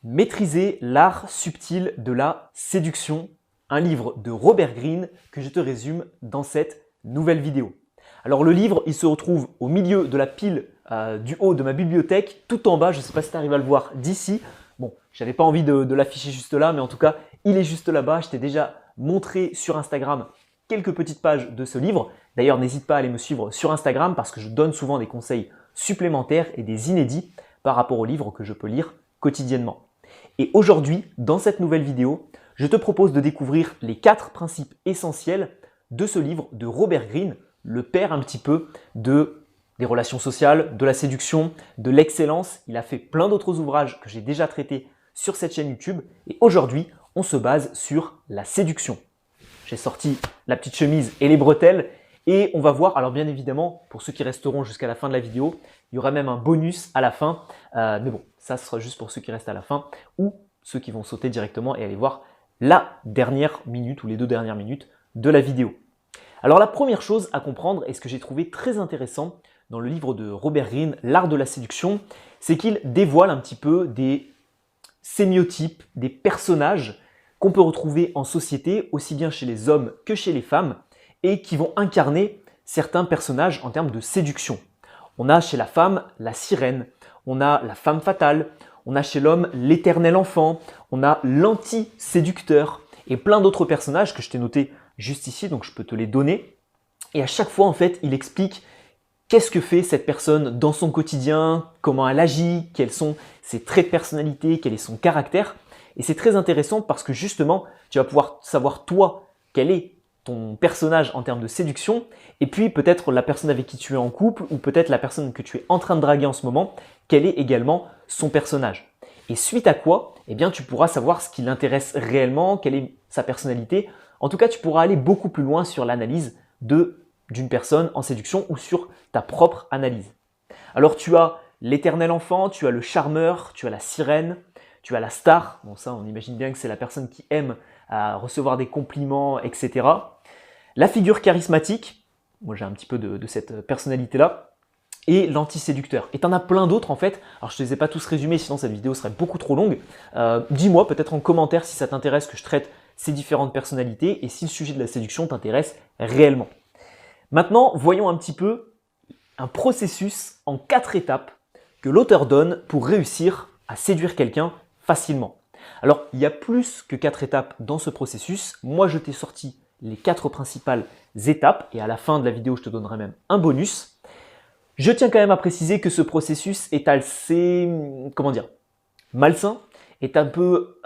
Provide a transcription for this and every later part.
Maîtriser l'art subtil de la séduction, un livre de Robert Greene que je te résume dans cette nouvelle vidéo. Alors le livre, il se retrouve au milieu de la pile du haut de ma bibliothèque, tout en bas, je ne sais pas si tu arrives à le voir d'ici. Bon, je n'avais pas envie de l'afficher juste là, mais en tout cas, il est juste là-bas. Je t'ai déjà montré sur Instagram quelques petites pages de ce livre. D'ailleurs, n'hésite pas à aller me suivre sur Instagram parce que je donne souvent des conseils supplémentaires et des inédits par rapport aux livres que je peux lire quotidiennement. Et aujourd'hui, dans cette nouvelle vidéo, je te propose de découvrir les 4 principes essentiels de ce livre de Robert Greene, le père un petit peu des relations sociales, de la séduction, de l'excellence. Il a fait plein d'autres ouvrages que j'ai déjà traités sur cette chaîne YouTube. Et aujourd'hui, on se base sur la séduction. J'ai sorti la petite chemise et les bretelles et on va voir, alors bien évidemment, pour ceux qui resteront jusqu'à la fin de la vidéo, il y aura même un bonus à la fin. Mais bon, ça sera juste pour ceux qui restent à la fin ou ceux qui vont sauter directement et aller voir la dernière minute ou les 2 dernières minutes de la vidéo. Alors la première chose à comprendre et ce que j'ai trouvé très intéressant dans le livre de Robert Greene, L'art de la séduction, c'est qu'il dévoile un petit peu des sémiotypes, des personnages qu'on peut retrouver en société, aussi bien chez les hommes que chez les femmes, et qui vont incarner certains personnages en termes de séduction. On a chez la femme la sirène, on a la femme fatale, on a chez l'homme l'éternel enfant, on a l'anti-séducteur et plein d'autres personnages que je t'ai notés juste ici, donc je peux te les donner. Et à chaque fois, en fait, il explique qu'est-ce que fait cette personne dans son quotidien, comment elle agit, quels sont ses traits de personnalité, quel est son caractère. Et c'est très intéressant parce que justement, tu vas pouvoir savoir toi quel est ton personnage en termes de séduction et puis peut-être la personne avec qui tu es en couple ou peut-être la personne que tu es en train de draguer en ce moment, quel est également son personnage. Et suite à quoi, eh bien, tu pourras savoir ce qui l'intéresse réellement, quelle est sa personnalité. En tout cas, tu pourras aller beaucoup plus loin sur l'analyse d'une personne en séduction ou sur ta propre analyse. Alors tu as l'éternel enfant, tu as le charmeur, tu as la sirène, tu as la star. Bon ça, on imagine bien que c'est la personne qui aime recevoir des compliments, etc. La figure charismatique, moi j'ai un petit peu de cette personnalité-là, et l'anti-séducteur. Et tu en as plein d'autres en fait. Alors je ne les ai pas tous résumés, sinon cette vidéo serait beaucoup trop longue. Dis-moi peut-être en commentaire si ça t'intéresse que je traite ces différentes personnalités et si le sujet de la séduction t'intéresse réellement. Maintenant, voyons un petit peu un processus en 4 étapes que l'auteur donne pour réussir à séduire quelqu'un facilement. Alors, il y a plus que 4 étapes dans ce processus. Moi, je t'ai sorti les 4 principales étapes et à la fin de la vidéo, je te donnerai même un bonus. Je tiens quand même à préciser que ce processus est assez, malsain, est un peu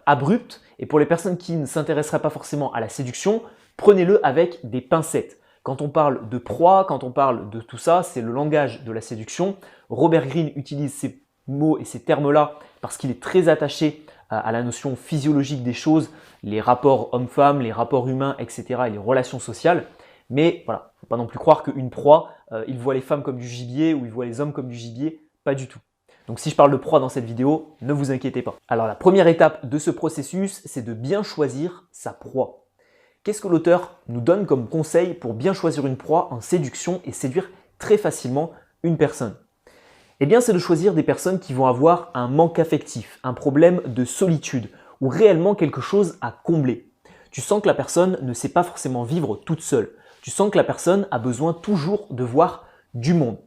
abrupt et pour les personnes qui ne s'intéresseraient pas forcément à la séduction, prenez-le avec des pincettes. Quand on parle de proie, quand on parle de tout ça, c'est le langage de la séduction. Robert Greene utilise ces mots et ces termes-là parce qu'il est très attaché à la notion physiologique des choses, les rapports hommes-femmes, les rapports humains, etc. et les relations sociales. Mais voilà, il ne faut pas non plus croire qu'une proie, il voit les femmes comme du gibier ou il voit les hommes comme du gibier, pas du tout. Donc si je parle de proie dans cette vidéo, ne vous inquiétez pas. Alors la première étape de ce processus, c'est de bien choisir sa proie. Qu'est-ce que l'auteur nous donne comme conseil pour bien choisir une proie en séduction et séduire très facilement une personne? Eh bien, c'est de choisir des personnes qui vont avoir un manque affectif, un problème de solitude ou réellement quelque chose à combler. Tu sens que la personne ne sait pas forcément vivre toute seule. Tu sens que la personne a besoin toujours de voir du monde.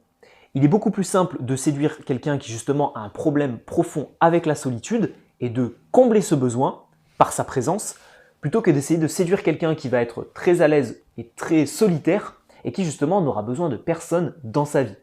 Il est beaucoup plus simple de séduire quelqu'un qui justement a un problème profond avec la solitude et de combler ce besoin par sa présence plutôt que d'essayer de séduire quelqu'un qui va être très à l'aise et très solitaire et qui justement n'aura besoin de personne dans sa vie.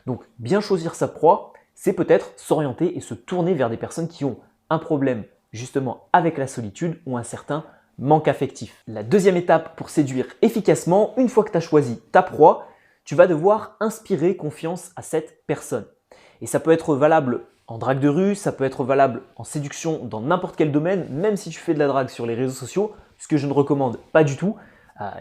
Donc bien choisir sa proie, c'est peut-être s'orienter et se tourner vers des personnes qui ont un problème justement avec la solitude ou un certain manque affectif. La deuxième étape pour séduire efficacement, une fois que tu as choisi ta proie, tu vas devoir inspirer confiance à cette personne. Et ça peut être valable en drague de rue, ça peut être valable en séduction dans n'importe quel domaine, même si tu fais de la drague sur les réseaux sociaux, ce que je ne recommande pas du tout.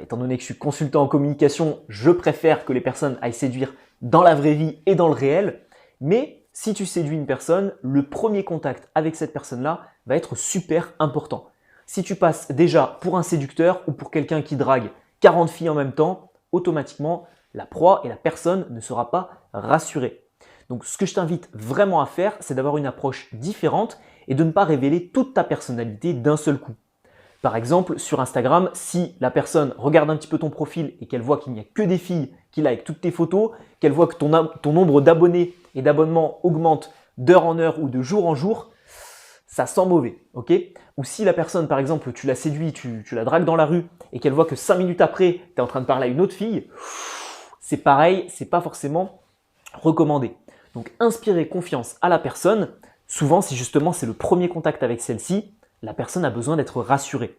Étant donné que je suis consultant en communication, je préfère que les personnes aillent séduire dans la vraie vie et dans le réel. Mais si tu séduis une personne, le premier contact avec cette personne-là va être super important. Si tu passes déjà pour un séducteur ou pour quelqu'un qui drague 40 filles en même temps, automatiquement, la proie et la personne ne sera pas rassurée. Donc ce que je t'invite vraiment à faire, c'est d'avoir une approche différente et de ne pas révéler toute ta personnalité d'un seul coup. Par exemple, sur Instagram, si la personne regarde un petit peu ton profil et qu'elle voit qu'il n'y a que des filles qui like toutes tes photos, qu'elle voit que ton nombre d'abonnés et d'abonnements augmente d'heure en heure ou de jour en jour, ça sent mauvais, ok? Ou si la personne, par exemple, tu la séduis, tu la dragues dans la rue et qu'elle voit que 5 minutes après, tu es en train de parler à une autre fille, c'est pareil, c'est pas forcément recommandé. Donc, inspirer confiance à la personne, souvent, si justement c'est le premier contact avec celle-ci, la personne a besoin d'être rassurée.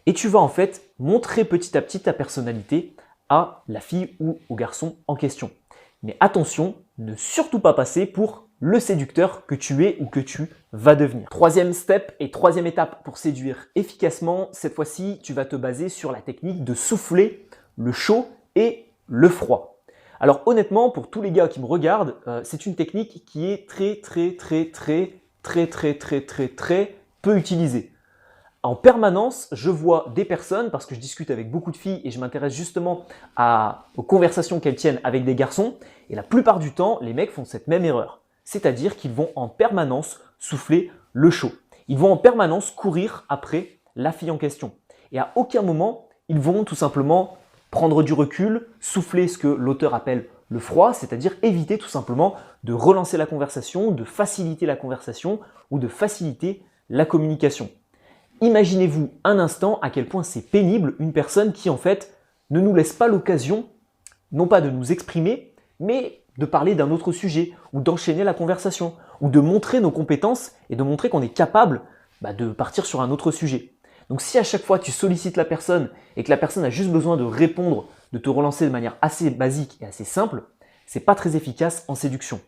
Et tu vas en fait montrer petit à petit ta personnalité à la fille ou au garçon en question. Mais attention, ne surtout pas passer pour le séducteur que tu es ou que tu vas devenir. Troisième step et troisième étape pour séduire efficacement, cette fois-ci, tu vas te baser sur la technique de souffler le chaud et le froid. Alors honnêtement, pour tous les gars qui me regardent, c'est une technique qui est très peu utilisée. En permanence, je vois des personnes, parce que je discute avec beaucoup de filles et je m'intéresse justement aux conversations qu'elles tiennent avec des garçons, et la plupart du temps, les mecs font cette même erreur. C'est-à-dire qu'ils vont en permanence souffler le chaud. Ils vont en permanence courir après la fille en question. Et à aucun moment, ils vont tout simplement prendre du recul, souffler ce que l'auteur appelle le froid, c'est-à-dire éviter tout simplement de relancer la conversation, de faciliter la conversation ou de faciliter la communication. Imaginez-vous un instant à quel point c'est pénible une personne qui en fait ne nous laisse pas l'occasion, non pas de nous exprimer, mais de parler d'un autre sujet ou d'enchaîner la conversation ou de montrer nos compétences et de montrer qu'on est capable de partir sur un autre sujet. Donc si à chaque fois tu sollicites la personne et que la personne a juste besoin de répondre, de te relancer de manière assez basique et assez simple, c'est pas très efficace en séduction.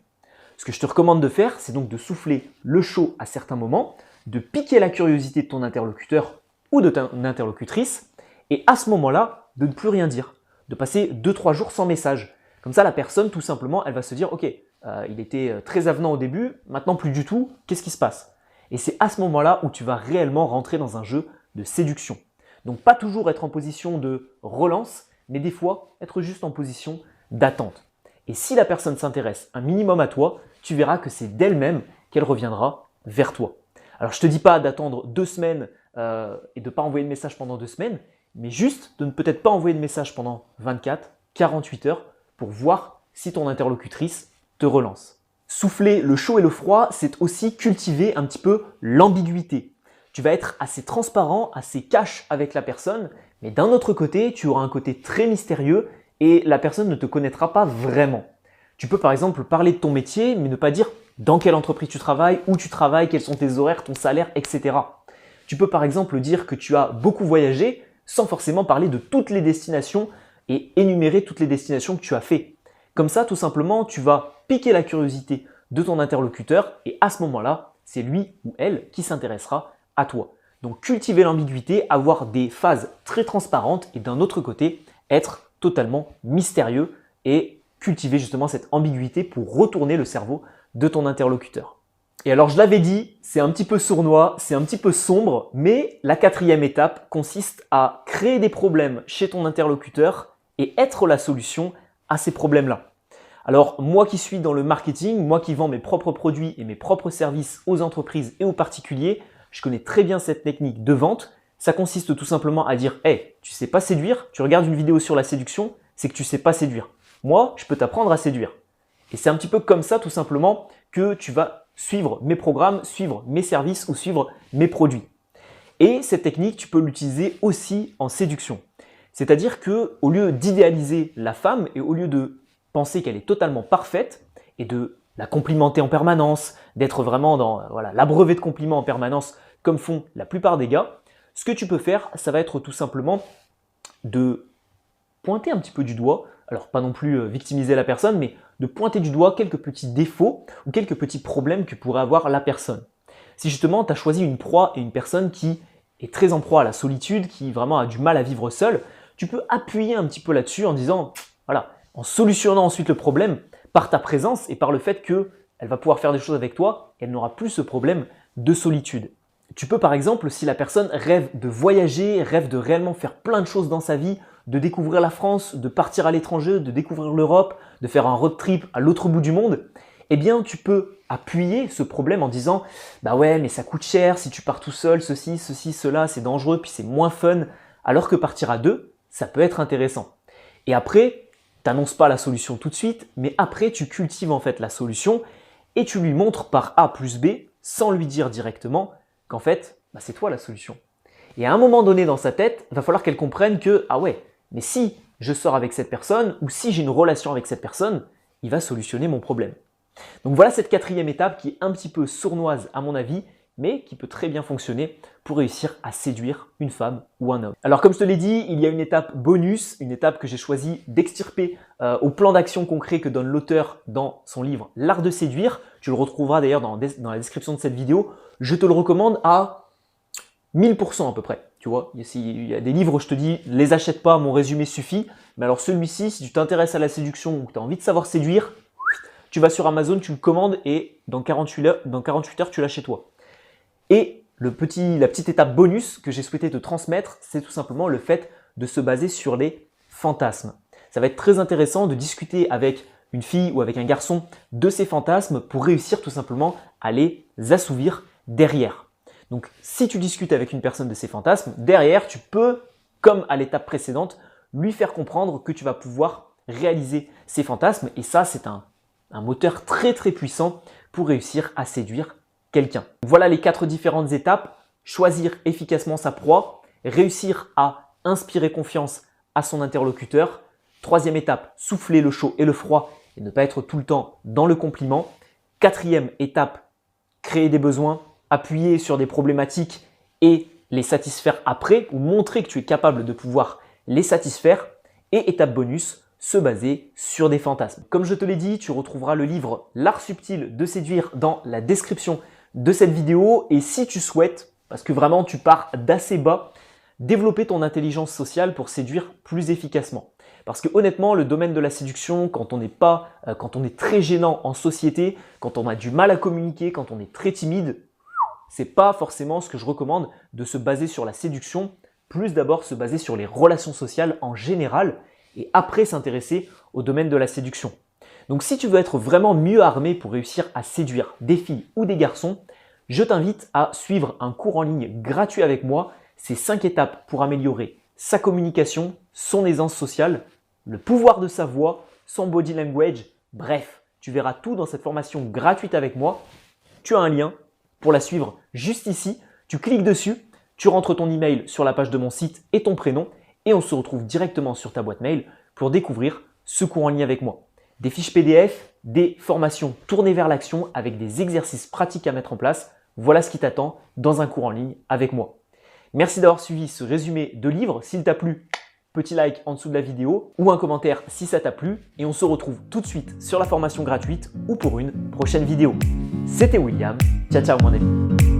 Ce que je te recommande de faire, c'est donc de souffler le chaud à certains moments, de piquer la curiosité de ton interlocuteur ou de ton interlocutrice, et à ce moment-là, de ne plus rien dire, de passer 2-3 jours sans message. Comme ça, la personne, tout simplement, elle va se dire « Ok, il était très avenant au début, maintenant plus du tout, qu'est-ce qui se passe ?» Et c'est à ce moment-là où tu vas réellement rentrer dans un jeu de séduction. Donc pas toujours être en position de relance, mais des fois être juste en position d'attente. Et si la personne s'intéresse un minimum à toi, tu verras que c'est d'elle-même qu'elle reviendra vers toi. Alors je ne te dis pas d'attendre 2 semaines et de ne pas envoyer de message pendant 2 semaines, mais juste de ne peut-être pas envoyer de message pendant 24, 48 heures pour voir si ton interlocutrice te relance. Souffler le chaud et le froid, c'est aussi cultiver un petit peu l'ambiguïté. Tu vas être assez transparent, assez cash avec la personne, mais d'un autre côté, tu auras un côté très mystérieux et la personne ne te connaîtra pas vraiment. Tu peux par exemple parler de ton métier, mais ne pas dire dans quelle entreprise tu travailles, où tu travailles, quels sont tes horaires, ton salaire, etc. Tu peux par exemple dire que tu as beaucoup voyagé sans forcément parler de toutes les destinations et énumérer toutes les destinations que tu as fait. Comme ça, tout simplement, tu vas piquer la curiosité de ton interlocuteur et à ce moment-là, c'est lui ou elle qui s'intéressera à toi. Donc cultiver l'ambiguïté, avoir des phases très transparentes et d'un autre côté, être totalement mystérieux et cultiver justement cette ambiguïté pour retourner le cerveau de ton interlocuteur. Et alors je l'avais dit, c'est un petit peu sournois, c'est un petit peu sombre, mais la 4e étape consiste à créer des problèmes chez ton interlocuteur et être la solution à ces problèmes-là. Alors moi qui suis dans le marketing, moi qui vends mes propres produits et mes propres services aux entreprises et aux particuliers, je connais très bien cette technique de vente. Ça consiste tout simplement à dire « Hey, tu sais pas séduire, tu regardes une vidéo sur la séduction, c'est que tu sais pas séduire. Moi, je peux t'apprendre à séduire. » Et c'est un petit peu comme ça tout simplement que tu vas suivre mes programmes, suivre mes services ou suivre mes produits. Et cette technique, tu peux l'utiliser aussi en séduction. C'est-à-dire qu'au lieu d'idéaliser la femme et au lieu de penser qu'elle est totalement parfaite et de la complimenter en permanence, d'être vraiment dans l'abreuver de compliments en permanence comme font la plupart des gars, ce que tu peux faire, ça va être tout simplement de pointer un petit peu du doigt, alors pas non plus victimiser la personne, mais de pointer du doigt quelques petits défauts ou quelques petits problèmes que pourrait avoir la personne. Si justement tu as choisi une proie et une personne qui est très en proie à la solitude, qui vraiment a du mal à vivre seule, tu peux appuyer un petit peu là-dessus en disant, voilà, en solutionnant ensuite le problème par ta présence et par le fait qu'elle va pouvoir faire des choses avec toi, elle n'aura plus ce problème de solitude. Tu peux par exemple, si la personne rêve de voyager, rêve de réellement faire plein de choses dans sa vie, de découvrir la France, de partir à l'étranger, de découvrir l'Europe, de faire un road trip à l'autre bout du monde, eh bien tu peux appuyer ce problème en disant « Bah ouais, mais ça coûte cher, si tu pars tout seul, ceci, cela, c'est dangereux, puis c'est moins fun. » Alors que partir à deux, ça peut être intéressant. Et après, tu n'annonces pas la solution tout de suite, mais après, tu cultives en fait la solution et tu lui montres par A plus B, sans lui dire directement qu'en fait, bah, c'est toi la solution. Et à un moment donné dans sa tête, il va falloir qu'elle comprenne que « Ah ouais, mais si je sors avec cette personne ou si j'ai une relation avec cette personne, il va solutionner mon problème. » Donc voilà cette quatrième étape qui est un petit peu sournoise à mon avis, mais qui peut très bien fonctionner pour réussir à séduire une femme ou un homme. Alors comme je te l'ai dit, il y a une étape bonus, une étape que j'ai choisi d'extirper au plan d'action concret que donne l'auteur dans son livre « L'art de séduire ». Tu le retrouveras d'ailleurs dans la description de cette vidéo. Je te le recommande à 1000% à peu près. Tu vois, il y a des livres où je te dis « les achète pas, mon résumé suffit ». Mais alors celui-ci, si tu t'intéresses à la séduction ou que tu as envie de savoir séduire, tu vas sur Amazon, tu le commandes et dans 48 heures, tu l'as chez toi. Et la petite étape bonus que j'ai souhaité te transmettre, c'est tout simplement le fait de se baser sur les fantasmes. Ça va être très intéressant de discuter avec une fille ou avec un garçon de ces fantasmes pour réussir tout simplement à les assouvir derrière. Donc si tu discutes avec une personne de ces fantasmes, derrière tu peux, comme à l'étape précédente, lui faire comprendre que tu vas pouvoir réaliser ces fantasmes et ça c'est un moteur très très puissant pour réussir à séduire quelqu'un. Voilà les 4 différentes étapes. Choisir efficacement sa proie, réussir à inspirer confiance à son interlocuteur. 3e étape, souffler le chaud et le froid et ne pas être tout le temps dans le compliment. 4e étape, créer des besoins, appuyer sur des problématiques et les satisfaire après ou montrer que tu es capable de pouvoir les satisfaire. Et étape bonus, se baser sur des fantasmes. Comme je te l'ai dit, tu retrouveras le livre « L'art subtil de séduire » dans la description de cette vidéo. Et si tu souhaites, parce que vraiment tu pars d'assez bas, développer ton intelligence sociale pour séduire plus efficacement. Parce que honnêtement, le domaine de la séduction, quand on est très gênant en société, quand on a du mal à communiquer, quand on est très timide, c'est pas forcément ce que je recommande de se baser sur la séduction, plus d'abord se baser sur les relations sociales en général et après s'intéresser au domaine de la séduction. Donc si tu veux être vraiment mieux armé pour réussir à séduire des filles ou des garçons, je t'invite à suivre un cours en ligne gratuit avec moi. C'est 5 étapes pour améliorer sa communication, son aisance sociale, le pouvoir de sa voix, son body language. Bref, tu verras tout dans cette formation gratuite avec moi. Tu as un lien pour la suivre juste ici. Tu cliques dessus, tu rentres ton email sur la page de mon site et ton prénom et on se retrouve directement sur ta boîte mail pour découvrir ce cours en ligne avec moi. Des fiches PDF, des formations tournées vers l'action avec des exercices pratiques à mettre en place. Voilà ce qui t'attend dans un cours en ligne avec moi. Merci d'avoir suivi ce résumé de livre. S'il t'a plu, petit like en dessous de la vidéo ou un commentaire si ça t'a plu. Et on se retrouve tout de suite sur la formation gratuite ou pour une prochaine vidéo. C'était William. Ciao, ciao mon ami.